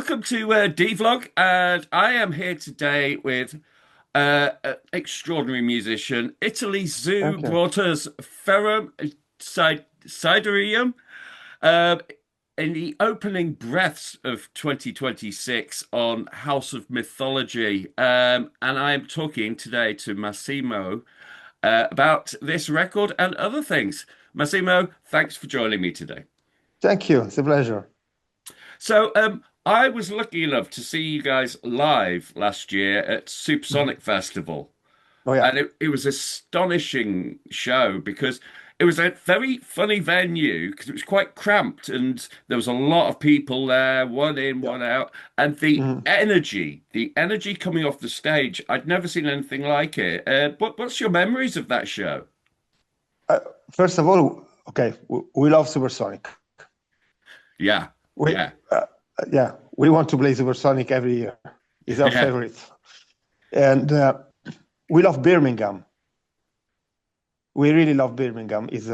welcome to D-Vlog, and I am here today with an extraordinary musician. Italy Zoo Thank you. brought us Ferrum Sidereum uh, in the opening breaths of 2026 on House of Mythology. And I am talking today to Massimo about this record and other things. Massimo, thanks for joining me today. Thank you. It's a pleasure. I was lucky enough to see you guys live last year at Mhm. Supersonic Festival, Oh yeah. and it was an astonishing show because it was a very funny venue because it was quite cramped and there was a lot of people there, one in, Yeah. one out, and Mhm. the energy coming off the stage, I'd never seen anything like it. What's your memories of that show? Uh, First of all, okay, we love Supersonic. Yeah, We yeah, uh, yeah, we want to play Supersonic every year. It's our yeah. favorite, and we love Birmingham. We really love Birmingham. Is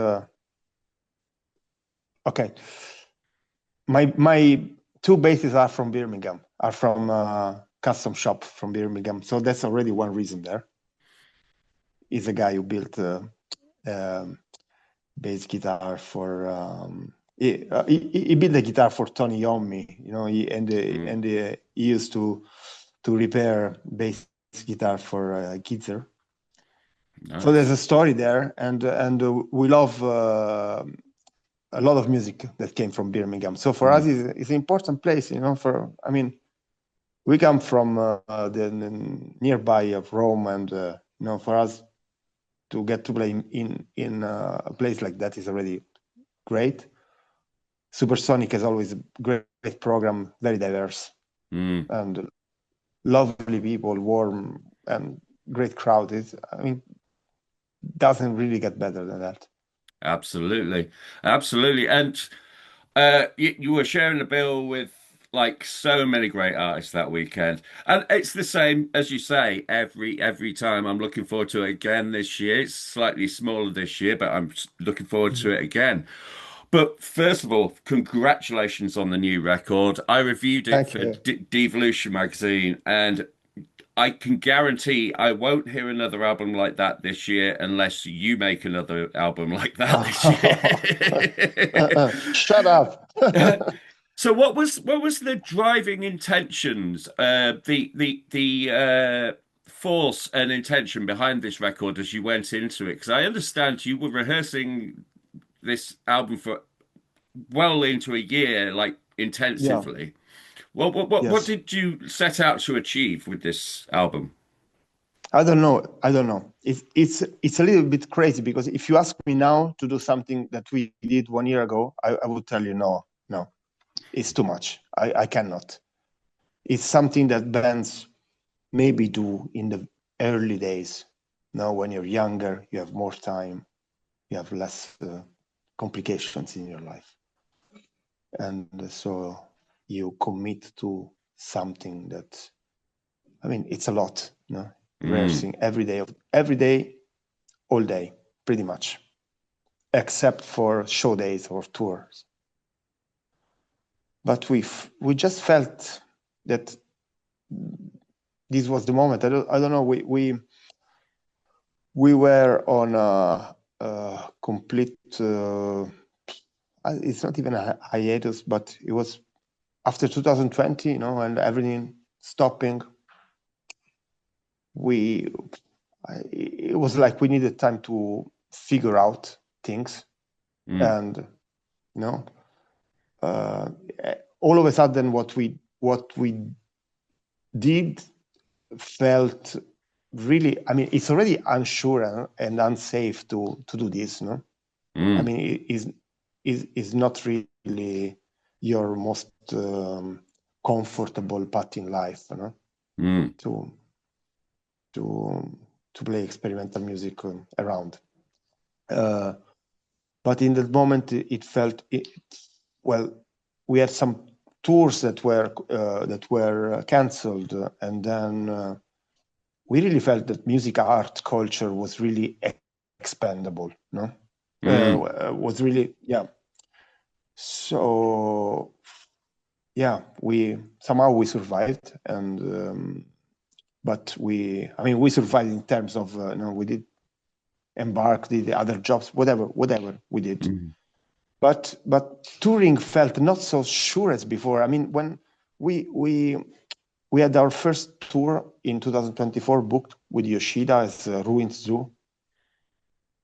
okay. My two bases are from Birmingham. Are from custom shop from Birmingham. So that's already one reason there. He's a guy who built um, bass guitar for he built a guitar for Tony Iommi, you know, Mm, he used to repair bass guitar for Gitzer. So there's nice. a story there, and we love a lot of music that came from Birmingham. So for us, Mm. it's an important place, you know. For I mean, we come from the nearby of Rome, and you know, for us to get to play in a place like that is already great. Supersonic is always a great program, very diverse Mm. and lovely people, warm and great crowd. I mean, doesn't really get better than that. Absolutely. Absolutely. And you were sharing the bill with like so many great artists that weekend. And it's the same as you say every time. I'm looking forward to it again this year. It's slightly smaller this year, but looking forward to Mhm. it again. But first of all, congratulations on the new record. I reviewed it Thank for you. Devolution Magazine, and I can guarantee I won't hear another album like that this year unless you make another album like that this year. Shut up. So what was the driving intentions, the force and intention behind this record as you went into it? Because I understand you were rehearsing this album for well into a year, like Yeah, intensively. What yes. did you set out to achieve with this album? I don't know. I don't know. It's a little bit crazy because if you ask me now to do something that we did 1 year ago, I would tell you no, no, it's too much. I cannot. It's something that bands maybe do in the early days. Now, when you're younger, you have more time, you have less complications in your life, and so you commit to something that, I mean, it's a lot. You know, Mm, rehearsing every day, all day, pretty much, except for show days or tours. But we just felt that this was the moment. I don't know. We were on a complete. It's not even a hiatus, but it was after 2020, you know, and everything stopping. We it was like we needed time to figure out things, mm, and you know, uh, all of a sudden, what we did felt really. I mean, it's already unsure and unsafe to do this, no? I mm, mean, is not really your most comfortable path in life, you know, mm. to to play experimental music around. Uh, but in that moment, it felt well. We had some tours that were cancelled, and then we really felt that music, art, culture was really expandable. No, Mm. was really, yeah. So yeah, we somehow we survived, and but I mean, we survived in terms of we did embark, did the other jobs, whatever we did. Mm. But touring felt not so sure as before. I mean, when we we we had our first tour in 2024 booked with Yoshida as Ruined Zoo.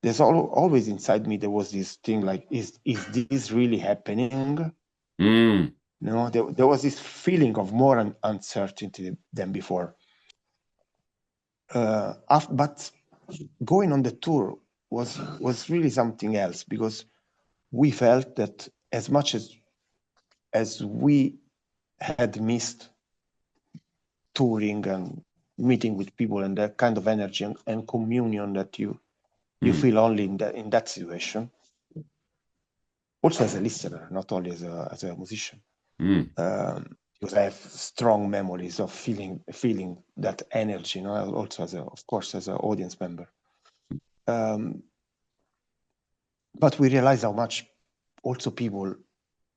There's always inside me there was this thing like, is this really happening? Mm. No, there was this feeling of more uncertainty than before. But going on the tour was really something else, because we felt that as much as we had missed touring and meeting with people and that kind of energy and communion that you Mm. feel only in that situation, also as a listener, not only as a musician. Mm. Because I have strong memories of feeling that energy, also of course as an audience member. But we realized how much also people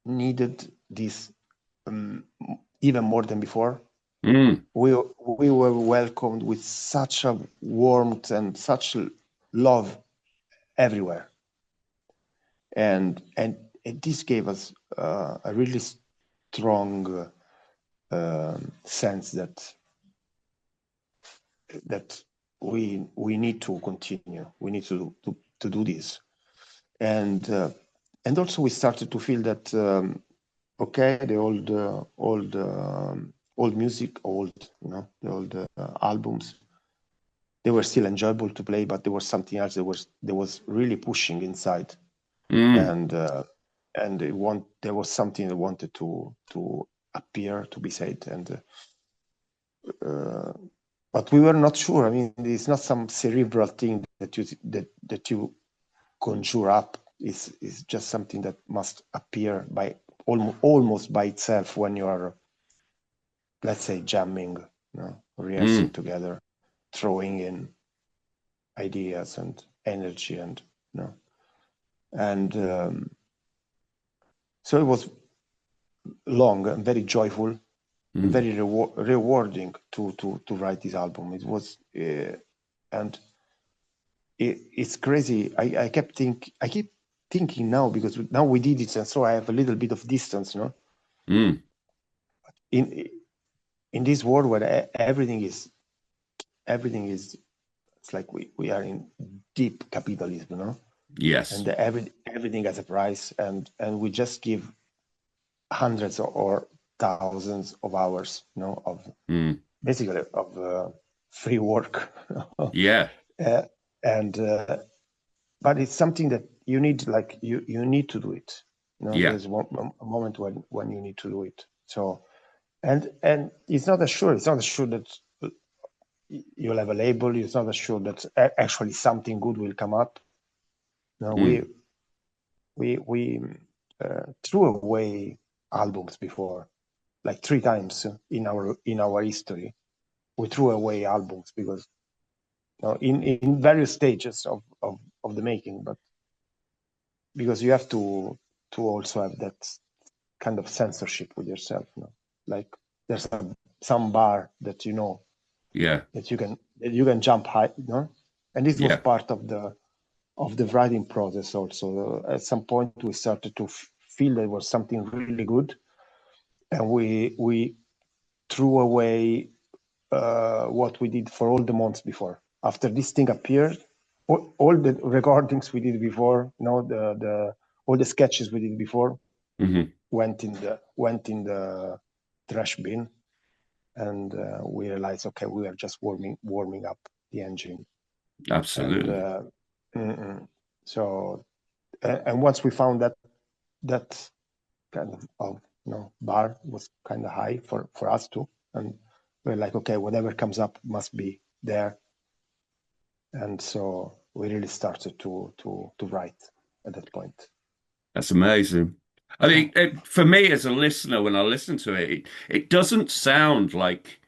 needed this, even more than before. Mm. We were welcomed with such a warmth and such love everywhere, and this gave us a really strong sense that we need to continue. We need to do this, and also we started to feel that okay, the old music, the old albums, they were still enjoyable to play, but there was something else that was really pushing inside, Mm. and there was something that wanted to appear, to be said, and but we were not sure. I mean, it's not some cerebral thing that you conjure up. Is just something that must appear by almost by itself when you are, let's say, jamming, rehearsing Mm. together, throwing in ideas and energy, and and so it was long and very joyful and Mm. very rewarding to write this album. It was and it's crazy. I keep thinking now, because now we did it, and so I have a little bit of distance, Mm. in in this world where everything is, it's like we are in deep capitalism, Yes. and everything has a price, and we just give hundreds or thousands of hours, of Mm. basically of free work. Yeah. uh, and but it's something that you need, like you need to do it. Yeah. There's a moment when you need to do it. So and it's not assured that you'll have a label. It's not assured that actually something good will come up. No, Mm. we threw away albums before, like 3 times in our history. We threw away albums because, in various stages of the making, but because you have to also have that kind of censorship with yourself. Like there's some bar that Yeah. that you can jump high, and this was Yeah. part of the writing process also. At some point we started to feel there was something really good, and we threw away what we did for all the months before. After this thing appeared, all the recordings we did before, the all the sketches we did before Hmm. went in the trash bin, and we realized, okay, we are just warming up the engine, and Absolutely. so and once we found that kind of bar was kind of high for us too, and we're like, okay, whatever comes up must be there, and so we really started to write at that point. That's amazing. I mean, for me as a listener, when I listen to it doesn't sound like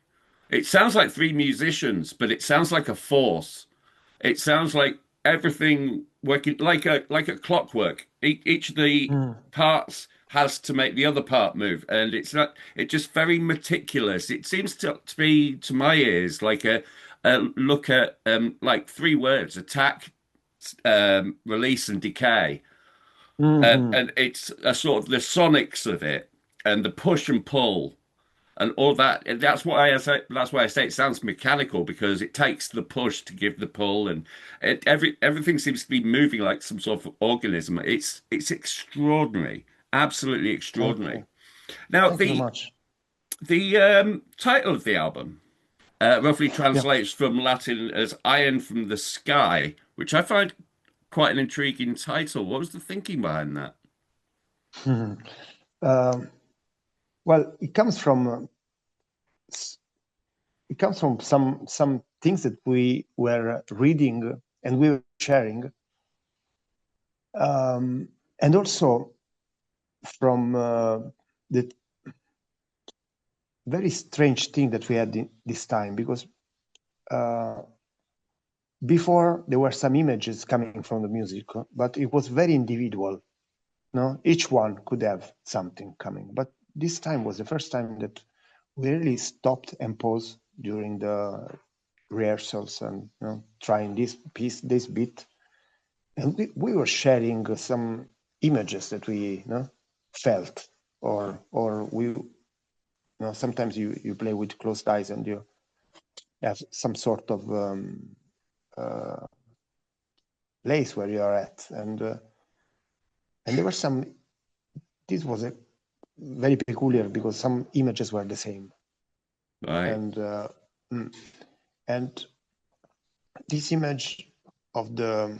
it sounds like three musicians, but it sounds like a force. It sounds like everything working like a clockwork. Each of the Mm. parts has to make the other part move, and it's just very meticulous. It seems to be, to my ears, like a look at like three words: attack, release, and decay. Hmm. And it's a sort of the sonics of it and the push and pull and all that. And that's why I say it sounds mechanical, because it takes the push to give the pull, and everything seems to be moving like some sort of organism. It's extraordinary, absolutely Thank extraordinary. you. Now Thank you very much. the title of the album roughly Yeah. translates from Latin as "Iron from the Sky," which I find quite an intriguing title. What was the thinking behind that? Mhm. Um, well, it comes from some things that we were reading and we were sharing, and also from the very strange thing that we had this time, because uh, before there were some images coming from the music, but it was very individual. No, each one could have something coming, but this time was the first time that we really stopped and paused during the rehearsals and trying this piece, this bit, and we were sharing some images that we felt, or we sometimes you play with closed eyes and you have some sort of uh, place where you are at, and there were some. This was a very peculiar because some images were the same, Right. and mm, and this image of the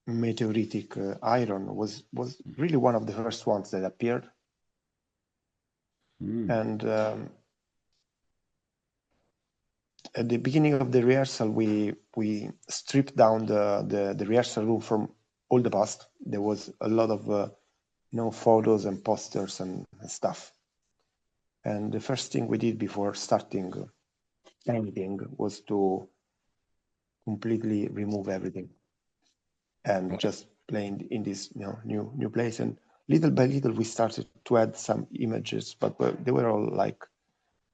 meteoritic iron was really one of the first ones that appeared, Mm. and at the beginning of the rehearsal we stripped down the rehearsal room from all the past. There was a lot of photos and posters and stuff, and the first thing we did before starting anything was to completely remove everything and Right. just playing in this new place. And little by little we started to add some images, but they were all like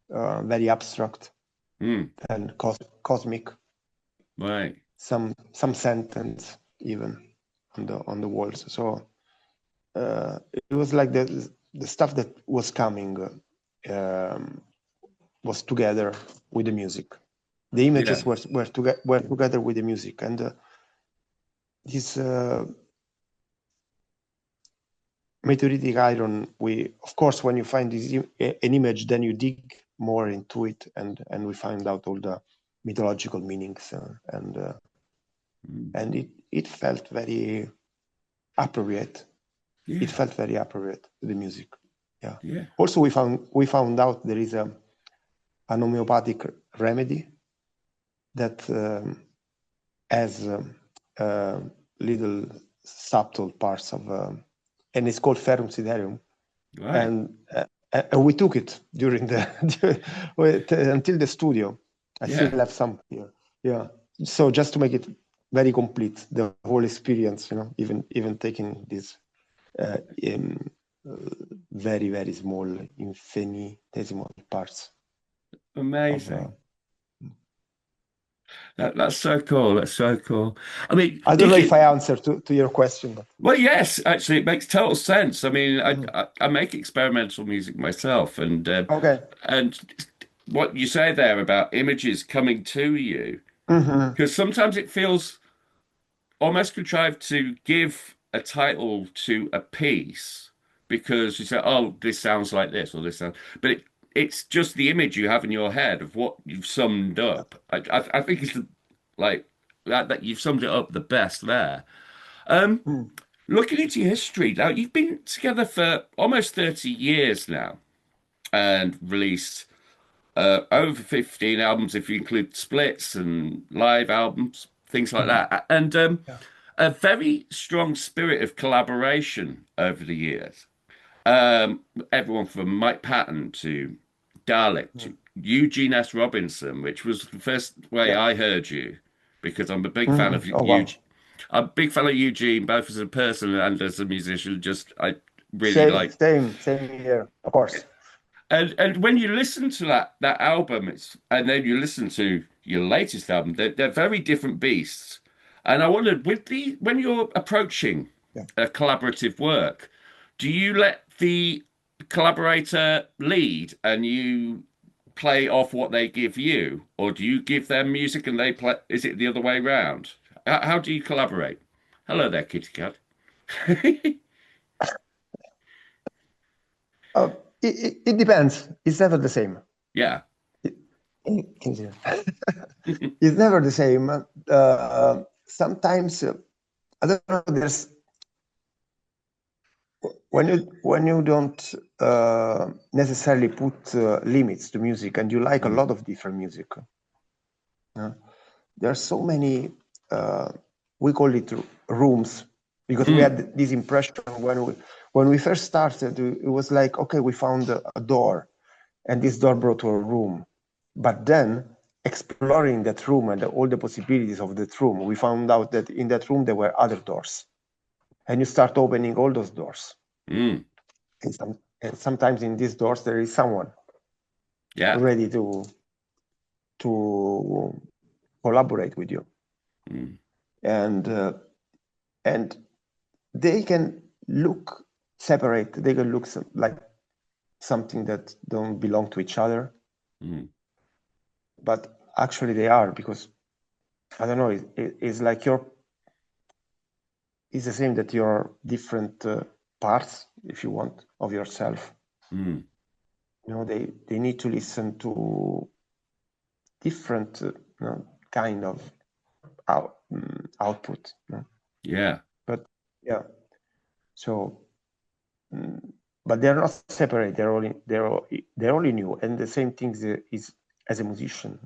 very abstract Mm. and cosmic. Right. Some sentence even on the walls. So it was like the stuff that was coming was together with the music. The Yeah. images were together with the music, and this meteoritic iron. We, of course, when you find an image, then you dig more into it, and we find out all the mythological meanings, Mm. and it felt very appropriate. It Yeah. felt very appropriate to the music. Yeah. Yeah. Also, we found out there is an homeopathic remedy that has little subtle parts of, and it's called Ferrum Sidereum, Right. and we took it during until the studio. I still Yeah. have some here. Yeah. So just to make it very complete, the whole experience, even taking this uh, um, very very small infinitesimal parts of. Amazing. That's so cool. That's so cool. I mean, I don't did know if you? I answered to your question, but. Well, yes, actually, it makes total sense. I mean, Mhm. I make experimental music myself, Okay. and what you say there about images coming to you, Hmm. because sometimes it feels almost contrived to give a title to a piece because you say, "Oh, this sounds like this," or "this sounds," but it's just the image you have in your head of what you've summed up. I think it's like that you've summed it up the best there. Um, Looking into your history now, you've been together for almost 30 years now and released over 15 albums if you include splits and live albums, things like Hmm. that. And Yeah. a very strong spirit of collaboration over the years. Everyone from Mike Patton to Dalek to Mm. Eugene S. Robinson, which was the first way Yeah. I heard you, because I'm a big fan Hmm. of Oh wow. Eugene. I'm a big fan of Eugene, both as a person and as a musician. Just I really like. Same here, of course. And when you listen to that album, it's and then you listen to your latest album, they're very different beasts. And I wondered, with the when you're approaching Yeah. a collaborative work, do you let the collaborator lead and you play off what they give you, or do you give them music and they play? Is it the other way round? How do you collaborate? Hello there, kitty cat. Uh, it depends. It's never the same. Yeah. It, it's never the same. Sometimes I don't know. There's when you don't necessarily put limits to music, and you like a Mm, lot of different music. There are so many. We call it rooms because we mm, had this impression when we first started. It was like, okay, we found a door, and this door brought to a room. But then, exploring that room and all the possibilities of that room, we found out that in that room there were other doors, and you start opening all those doors. mm. And sometimes in these doors there is someone Yeah. ready to collaborate with you, Mm, and and they can look separate. They can look like something that don't belong to each other, mm. but actually they are, because I don't know. It's like it's the same that you're different parts, if you want, of yourself. Mm. They need to listen to different kind of output. Yeah. But yeah, so mm, but they're not separate. They're only new, and the same thing is as a musician.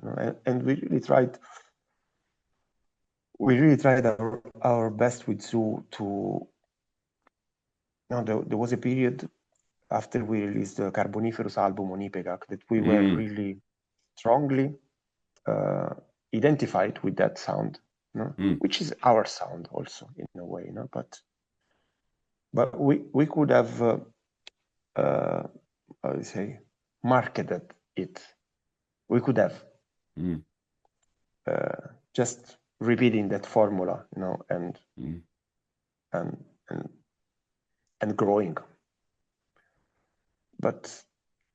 And we really tried our best with Zu to. There was a period after we released the Carboniferous album on Ipecac that we were Mm. really strongly identified with that sound, Mm. which is our sound also in a way, but we could have how do you say, marketed it. We could have Mm. just repeating that formula, Mm. and and and growing. But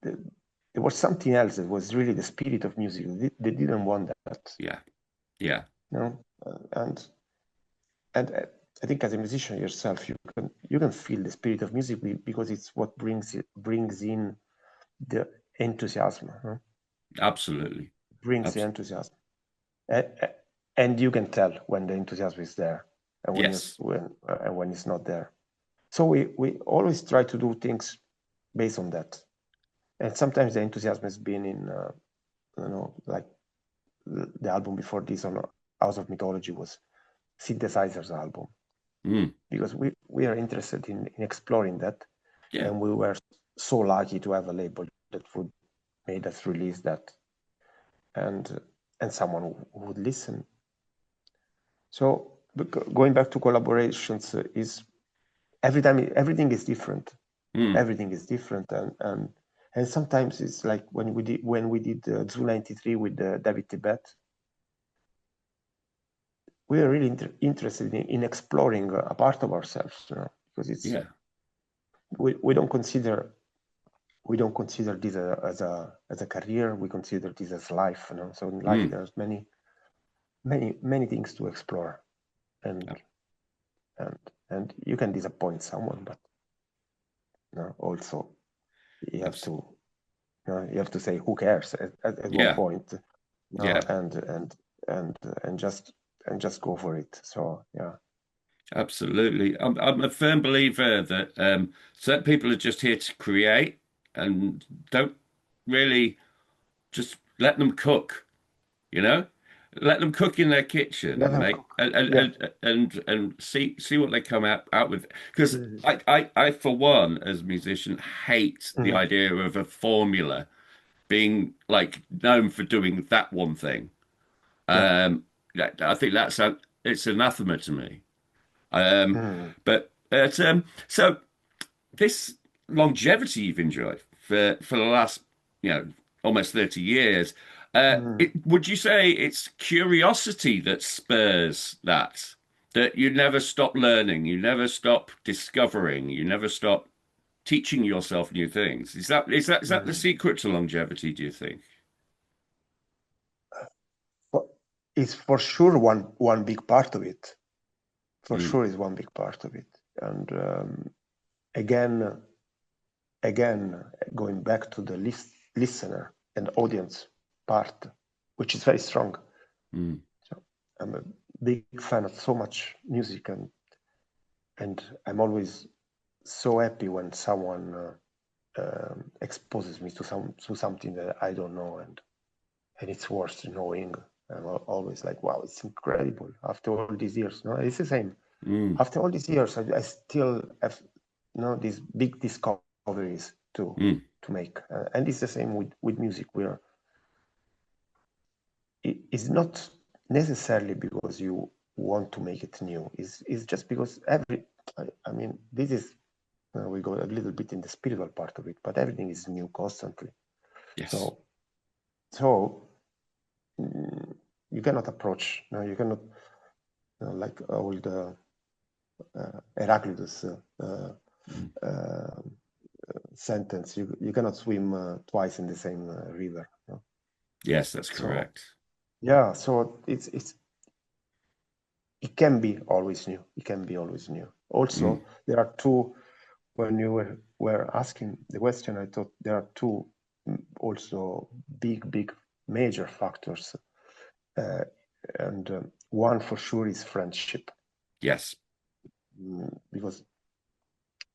there was something else that was really the spirit of music. They didn't want that, Yeah. Yeah. and I think as a musician yourself, you can feel the spirit of music because it's what brings in the enthusiasm, Absolutely. brings the Abs enthusiasm, and, and you can tell when the enthusiasm is there and yes. when it's not there. So we always try to do things based on that, and sometimes the enthusiasm has been in like the album before this on House of Mythology was synthesizers album, Mm. because we are interested in exploring that, Yeah. and we were so lucky to have a label that would made us release that, and and someone who would listen. So going back to collaborations is every time everything is different. Mm. Everything is different, and sometimes it's like when we did Zoo 93 with David Tibet. We are really interested in exploring a part of ourselves, because it's Yeah. we don't consider this as a career. We consider this as life, So in life, Mm. there's many things to explore, and Ab- and and you can disappoint someone, but also you have abs- to say who cares at one yeah. point, Yeah. and just go for it. So yeah. Absolutely. I'm a firm believer that certain people are just here to create and don't really just let them cook, you know? Let them cook in their kitchen Let and them make cook. and Yeah. see what they come out with. Because Mhm. I for one, as a musician, hate the Mhm. idea of a formula being like known for doing that one thing. Yeah. I think it's anathema to me. Um, Mhm. but so this longevity you've enjoyed for the last, almost 30 years, Mm. would you say it's curiosity that spurs that? That you never stop learning, you never stop discovering, you never stop teaching yourself new things. Is that the Mm. secret to longevity, do you think? For- It's for sure one big part of it. For Mm, sure is one big part of it. And again, again, going back to the listener and audience part, which is very strong. mm, So I'm a big fan of so much music, and I'm always so happy when someone exposes me to something that I don't know, and it's worth knowing. I'm always like, wow, it's incredible after all these years. No, it's the same. mm, After all these years, I still have, these big discoveries mm. to make, and it's the same with music. Where it's not necessarily because you want to make it new. It's just because I mean, this is we go a little bit in the spiritual part of it, but everything is new constantly. Yes. So so you cannot approach. No, you cannot like old Heraclitus Mm. uh, sentence. You cannot swim twice in the same river. No? Yes, that's So correct. yeah, so it can be always new. It can be always new. Mm. Also, there are two. When you were asking the question, I thought there are two also big major factors, uh, and one for sure is friendship, Yes. because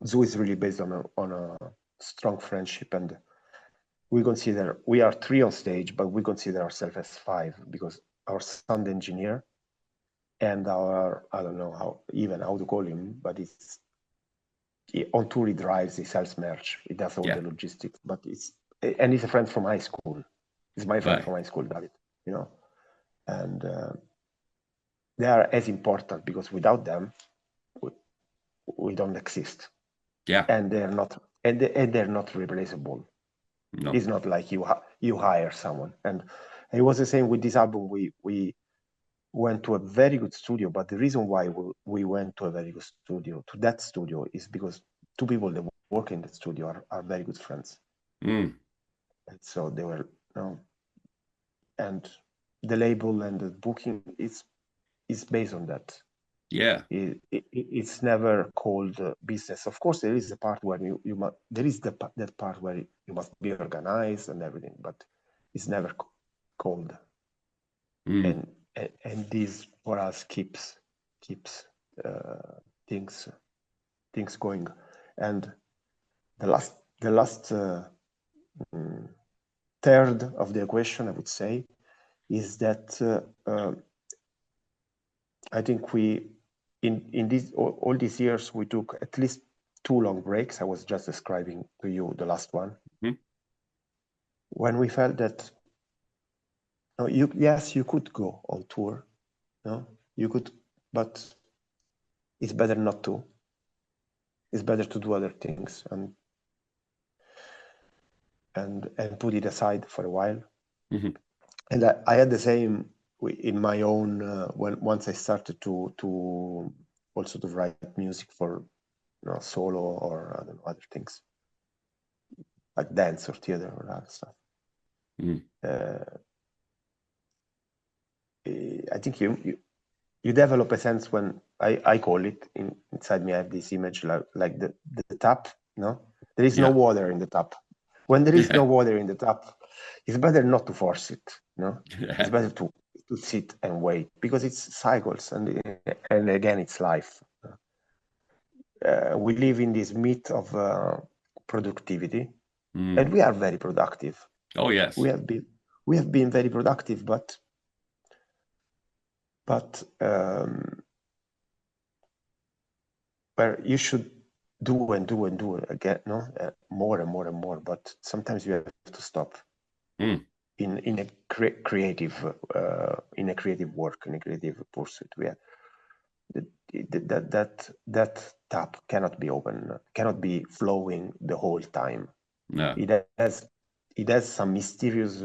Zoo is really based on a strong friendship, and we are three on stage, but we consider ourselves as five because our sound engineer and our, I don't know how to call him, but on tour he drives, he sells merch, he does all Yeah. the logistics, but and he's a friend from high school. He's my friend Right. from high school, David, and they are as important because without them, we, we don't exist, Yeah. and they're not replaceable. No. It's not like you hire someone, and it was the same with this album. We went to a very good studio, but the reason why we went to a very good studio, to that studio, is because two people that work in the studio are very good friends, Mm. and so they were, and the label and the booking is based on that. Yeah. It's never called business. Of course, there is a part where you must, there is that part where you must be organized and everything, but it's never called. Mm. And this for us keeps uh, things going. And the last mm, third of the equation, I would say, is that I think in these all these years we took at least two long breaks. I was just describing to you the last one Mm. when we felt that you could go on tour, you could, but it's better not to. It's better to do other things and put it aside for a while. Mhm. And I had the same in my own when once I started to also to write music for solo or I don't know, other things like dance or theater or other stuff. Mm. Uh, I think you develop a sense when I call it inside me. I have this image like the tap. No, there is no Yeah. water in the tap. When there is no water in the tap, it's better not to force it. It's better to sit and wait because it's cycles and again it's life. We live in this myth of productivity, Mm. and we are very productive. Oh, yes. We have been very productive, but where you should do and do and do again, more and more and more. But sometimes you have to stop Mm. in a creative work, in a creative pursuit. that tap cannot be open, cannot be flowing the whole time. No. It has it has some mysterious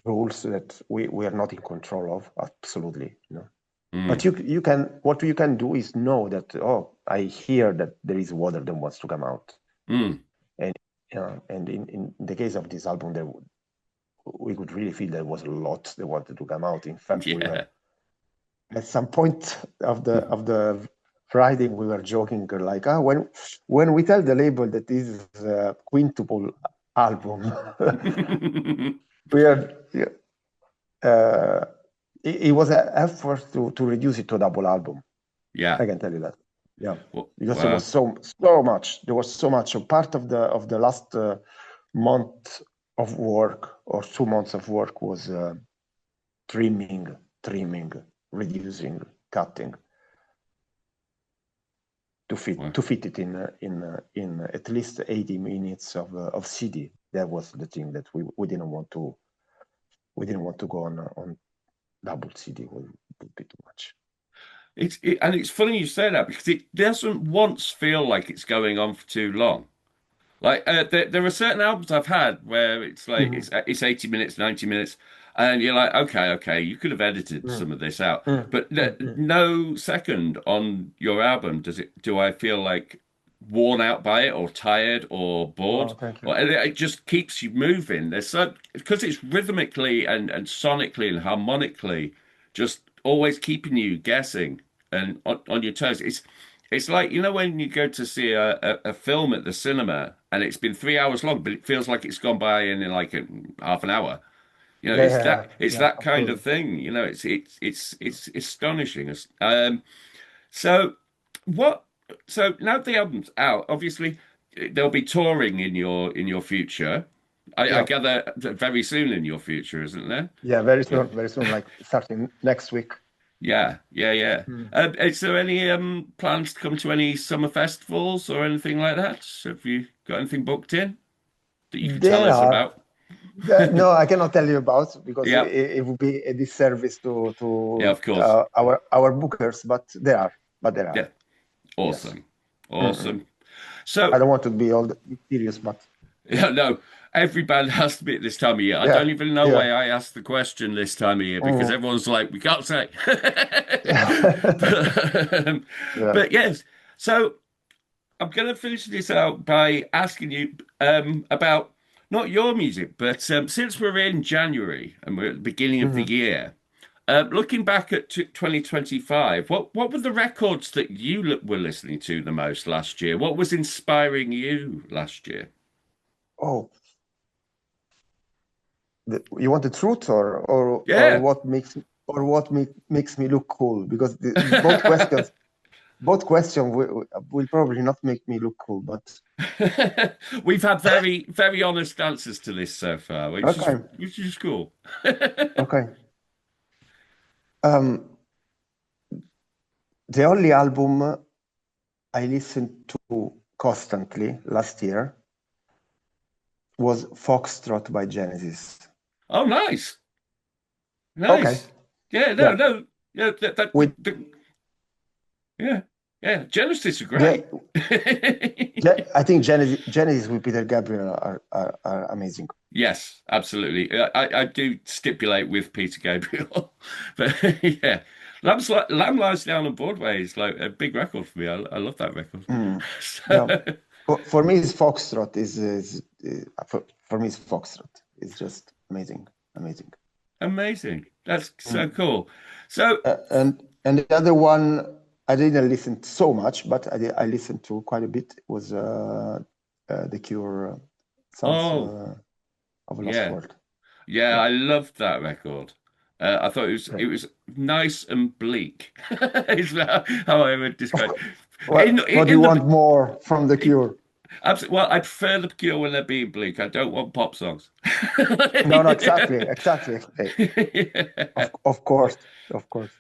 rules that we are not in control of, absolutely, you know. But Mm. you can, what you can do is know that, oh, I hear that there is water that wants to come out. Mm. And and in the case of this album, we could really feel there was a lot that wanted to come out. In fact, we were Yeah. at some point of the writing, we were joking like, when we tell the label that this is a quintuple album, we are uh, it was an effort to reduce it to a double album. Yeah. I can tell you that. Yeah, because there was Wow. so much. There was so much. A part of the last month of work or 2 months of work was trimming, reducing, cutting Wow. to fit it in at least 80 minutes of CD. That was the thing that we didn't want to go on double CD. Would be too much. And it's funny you say that because it doesn't once feel like it's going on for too long. Like there are certain albums I've had where it's like Mhm. it's 80 minutes, 90 minutes, and you're like, okay, you could have edited Mm, some of this out. mm, But mm, mm. no second on your album do I feel like worn out by it or tired or bored. Oh, thank you. Or it just keeps you moving. There's so because it's rhythmically and sonically and harmonically just always keeping you guessing and on your toes. It's like, you know, when you go to see a film at the cinema and it's been 3 hours long, but it feels like it's gone by in like half an hour. You know, Yeah, yeah, yeah, it's yeah, that kind of absolutely. thing. You know, it's astonishing. So what? So now the album's out. Obviously, there'll be touring in your future. I Yeah, gather very soon in your future, isn't there? yeah, very soon, like starting next week. Yeah. Mm. Is there any plans to come to any summer festivals or anything like that? Have you got anything booked in that you could tell There us are. about? No, I cannot tell you about because Yeah, it would be a disservice yeah, to of course. our bookers, but there are. But there are. Yeah, Yes. awesome, Mm-mm. awesome. I So, don't want to be all mysterious, but yeah, no, every band has to be at this time of year. I don't yeah, even know yeah. why I asked the question this time of year because Mm. everyone's like, we can't say. But, Yeah. but yes, so I'm going to finish this out by asking you about not your music, but since we're in January and we're at the beginning of the Mhm. year, looking back at 2025, what were the records that you were listening to the most last year? What was inspiring you last year? Oh, you want the truth or Yeah. what makes me look cool? Because both questions will probably not make me look cool, but We've had very honest answers to this so far, okay, which is cool. okay. Um, the only album I listened to constantly last year was Foxtrot by Genesis. Oh, nice. Okay, Nice. Yeah, yeah, no. Yeah, with yeah. Yeah. Genesis are yeah, great. I think Genesis with Peter Gabriel are amazing. Yes, absolutely. I do stipulate with Peter Gabriel, but yeah, Lamb Lies Down on Broadway is like a big record for me. I love that record. Mm. Yeah, So for me, it's Foxtrot for me, it's Foxtrot. It's just amazing, amazing. amazing. That's so Mm. cool. So, And the other one I didn't listen so much, but I listened to quite a bit. It was The Cure, Songs oh of a Lost yeah, World. yeah, Yeah. I loved that record. I thought Okay. it was nice and bleak. Is how I would Of describe. course. What do you In the want more from The Cure? absolutely, well, I prefer the Cure when they're being bleak. I don't want pop songs. No, no, exactly. Yeah. Of course, of course.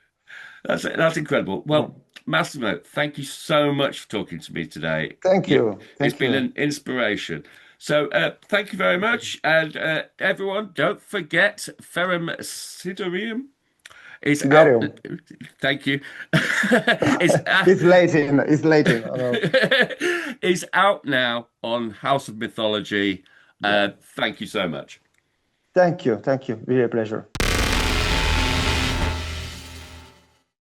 That's incredible. Well, Mm. Massimo, thank you so much for talking to me today. Thank Yeah, you, it's thank been you. an inspiration. So, thank you very much. And everyone, don't forget Ferrum Sidereum. It's out. Sidereum. Thank you. It's It's Latin. I know. it's out now on House of Mythology. Yeah. Thank you so much. Thank you. Thank you. Really a pleasure.